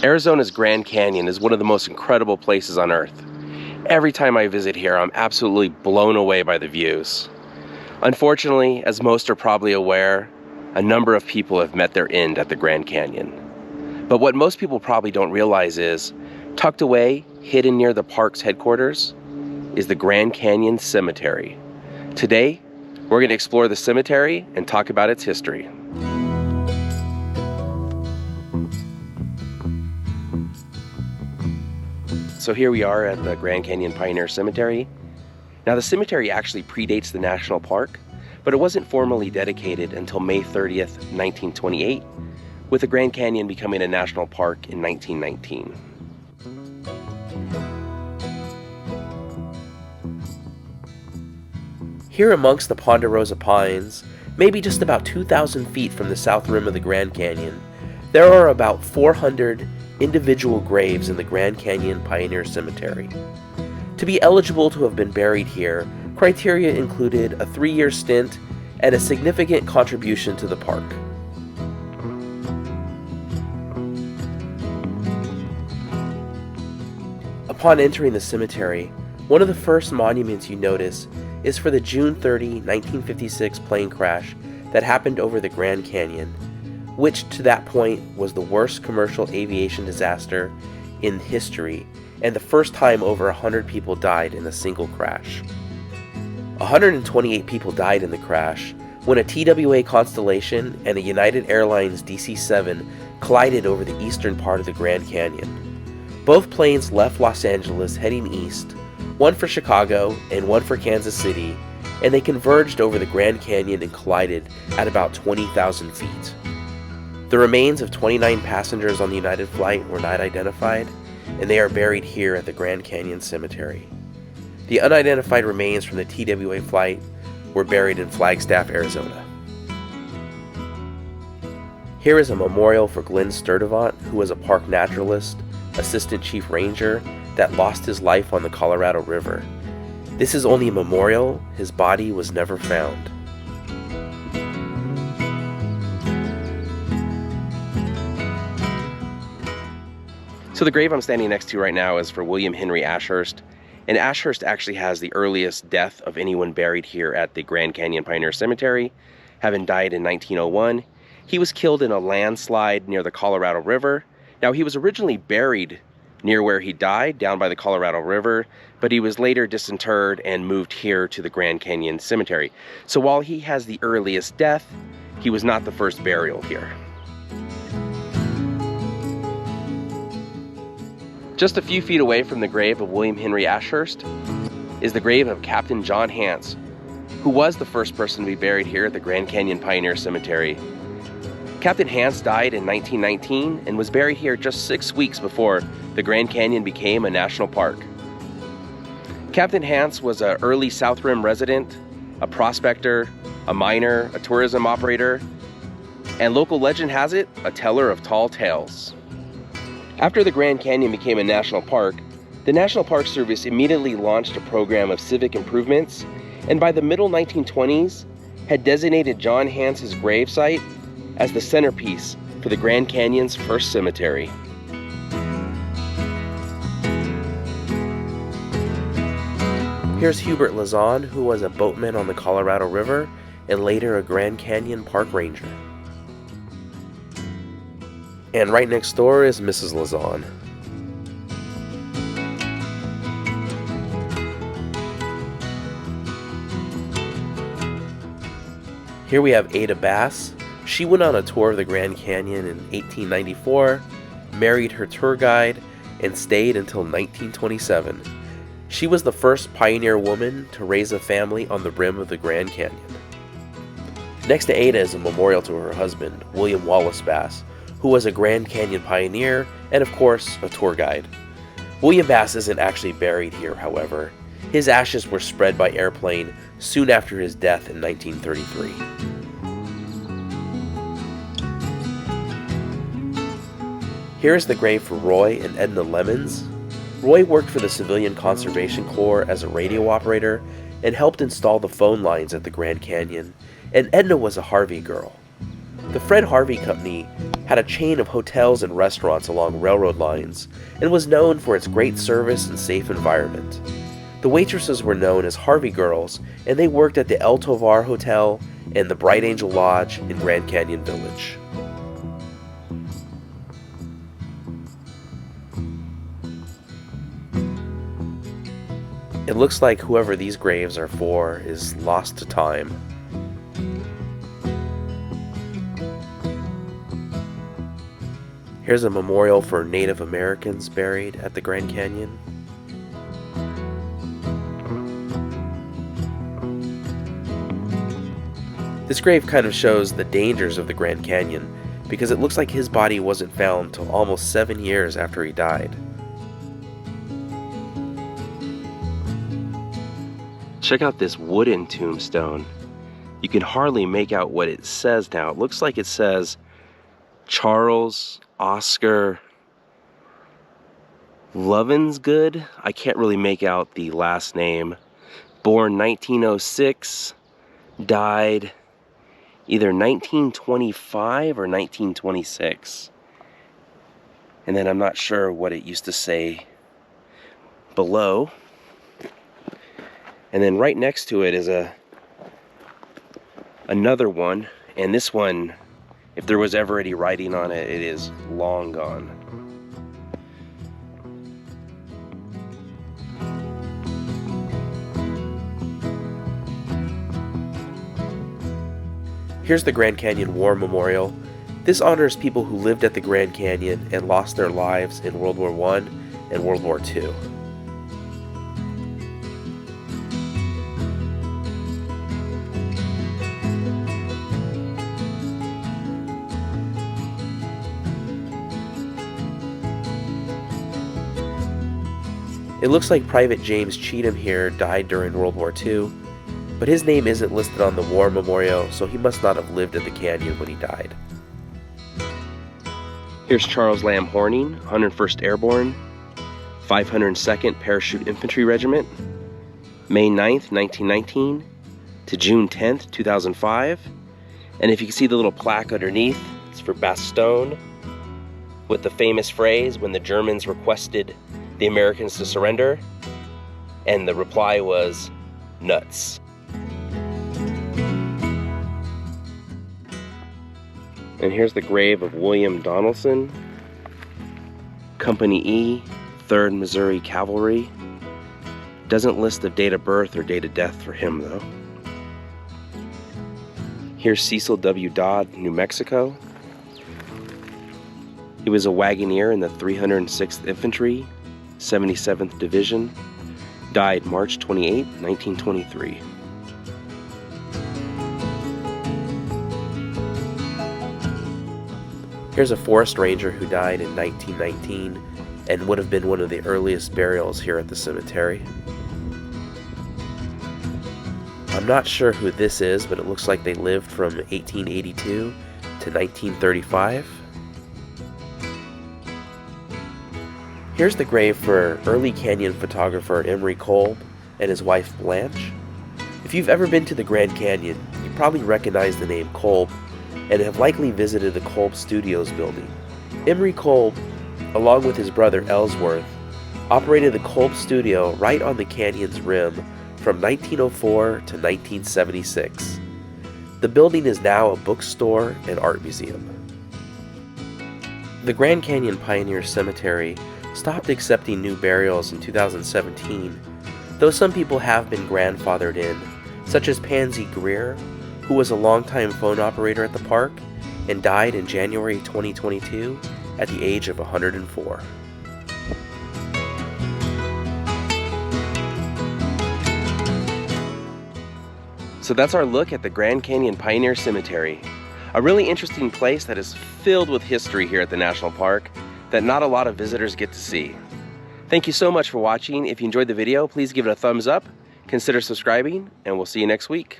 Arizona's Grand Canyon is one of the most incredible places on Earth. Every time I visit here, I'm absolutely blown away by the views. Unfortunately, as most are probably aware, a number of people have met their end at the Grand Canyon. But what most people probably don't realize is, tucked away, hidden near the park's headquarters, is the Grand Canyon Cemetery. Today, we're going to explore the cemetery and talk about its history. So here we are at the Grand Canyon Pioneer Cemetery. Now the cemetery actually predates the national park, but it wasn't formally dedicated until May 30th, 1928, with the Grand Canyon becoming a national park in 1919. Here amongst the Ponderosa Pines, maybe just about 2,000 feet from the south rim of the Grand Canyon, there are about 400 individual graves in the Grand Canyon Pioneer Cemetery. To be eligible to have been buried here, criteria included a 3-year stint and a significant contribution to the park. Upon entering the cemetery, one of the first monuments you notice is for the June 30, 1956 plane crash that happened over the Grand Canyon, which to that point was the worst commercial aviation disaster in history and the first time over 100 people died in a single crash. 128 people died in the crash when a TWA Constellation and a United Airlines DC-7 collided over the eastern part of the Grand Canyon. Both planes left Los Angeles heading east, one for Chicago and one for Kansas City, and they converged over the Grand Canyon and collided at about 20,000 feet. The remains of 29 passengers on the United flight were not identified, and they are buried here at the Grand Canyon Cemetery. The unidentified remains from the TWA flight were buried in Flagstaff, Arizona. Here is a memorial for Glenn Sturdivant, who was a park naturalist, assistant chief ranger, that lost his life on the Colorado River. This is only a memorial. His body was never found. So the grave I'm standing next to right now is for William Henry Ashhurst, and Ashhurst actually has the earliest death of anyone buried here at the Grand Canyon Pioneer Cemetery, having died in 1901. He was killed in a landslide near the Colorado River. Now he was originally buried near where he died, down by the Colorado River, but he was later disinterred and moved here to the Grand Canyon Cemetery. So while he has the earliest death, he was not the first burial here. Just a few feet away from the grave of William Henry Ashhurst is the grave of Captain John Hance, who was the first person to be buried here at the Grand Canyon Pioneer Cemetery. Captain Hance died in 1919 and was buried here just 6 weeks before the Grand Canyon became a national park. Captain Hance was an early South Rim resident, a prospector, a miner, a tourism operator, and local legend has it, a teller of tall tales. After the Grand Canyon became a national park, the National Park Service immediately launched a program of civic improvements, and by the middle 1920s, had designated John Hance's gravesite as the centerpiece for the Grand Canyon's first cemetery. Here's Hubert Lazon, who was a boatman on the Colorado River and later a Grand Canyon park ranger. And right next door is Mrs. Lazon. Here we have Ada Bass. She went on a tour of the Grand Canyon in 1894, married her tour guide, and stayed until 1927. She was the first pioneer woman to raise a family on the rim of the Grand Canyon. Next to Ada is a memorial to her husband, William Wallace Bass, who was a Grand Canyon pioneer and, of course, a tour guide. William Bass isn't actually buried here, however. His ashes were spread by airplane soon after his death in 1933. Here is the grave for Roy and Edna Lemons. Roy worked for the Civilian Conservation Corps as a radio operator and helped install the phone lines at the Grand Canyon, and Edna was a Harvey girl. The Fred Harvey Company had a chain of hotels and restaurants along railroad lines, and was known for its great service and safe environment. The waitresses were known as Harvey Girls, and they worked at the El Tovar Hotel and the Bright Angel Lodge in Grand Canyon Village. It looks like whoever these graves are for is lost to time. Here's a memorial for Native Americans buried at the Grand Canyon. This grave kind of shows the dangers of the Grand Canyon because it looks like his body wasn't found until almost 7 years after he died. Check out this wooden tombstone. You can hardly make out what it says now. It looks like it says Charles Oscar Lovensgood. I can't really make out the last name. Born 1906, died either 1925 or 1926. And then I'm not sure what it used to say below. And then right next to it is another one, and this one, if there was ever any writing on it, it is long gone. Here's the Grand Canyon War Memorial. This honors people who lived at the Grand Canyon and lost their lives in World War I and World War II. It looks like Private James Cheatham here died during World War II, but his name isn't listed on the war memorial, so he must not have lived at the canyon when he died. Here's Charles Lamb Horning, 101st Airborne, 502nd Parachute Infantry Regiment, May 9th, 1919 to June 10th, 2005. And if you can see the little plaque underneath, it's for Bastogne, with the famous phrase, when the Germans requested the Americans to surrender, and the reply was, nuts. And here's the grave of William Donaldson, Company E, 3rd Missouri Cavalry. Doesn't list the date of birth or date of death for him though. Here's Cecil W. Dodd, New Mexico. He was a wagoneer in the 306th Infantry, 77th Division, died March 28, 1923. Here's a forest ranger who died in 1919 and would have been one of the earliest burials here at the cemetery. I'm not sure who this is, but it looks like they lived from 1882 to 1935. Here's the grave for early canyon photographer Emery Kolb and his wife Blanche. If you've ever been to the Grand Canyon, you probably recognize the name Kolb and have likely visited the Kolb Studios building. Emery Kolb, along with his brother Ellsworth, operated the Kolb Studio right on the canyon's rim from 1904 to 1976. The building is now a bookstore and art museum. The Grand Canyon Pioneer Cemetery stopped accepting new burials in 2017, though some people have been grandfathered in, such as Pansy Greer, who was a longtime phone operator at the park and died in January 2022 at the age of 104. So that's our look at the Grand Canyon Pioneer Cemetery, a really interesting place that is filled with history here at the National Park that not a lot of visitors get to see. Thank you so much for watching. If you enjoyed the video, please give it a thumbs up, consider subscribing, and we'll see you next week.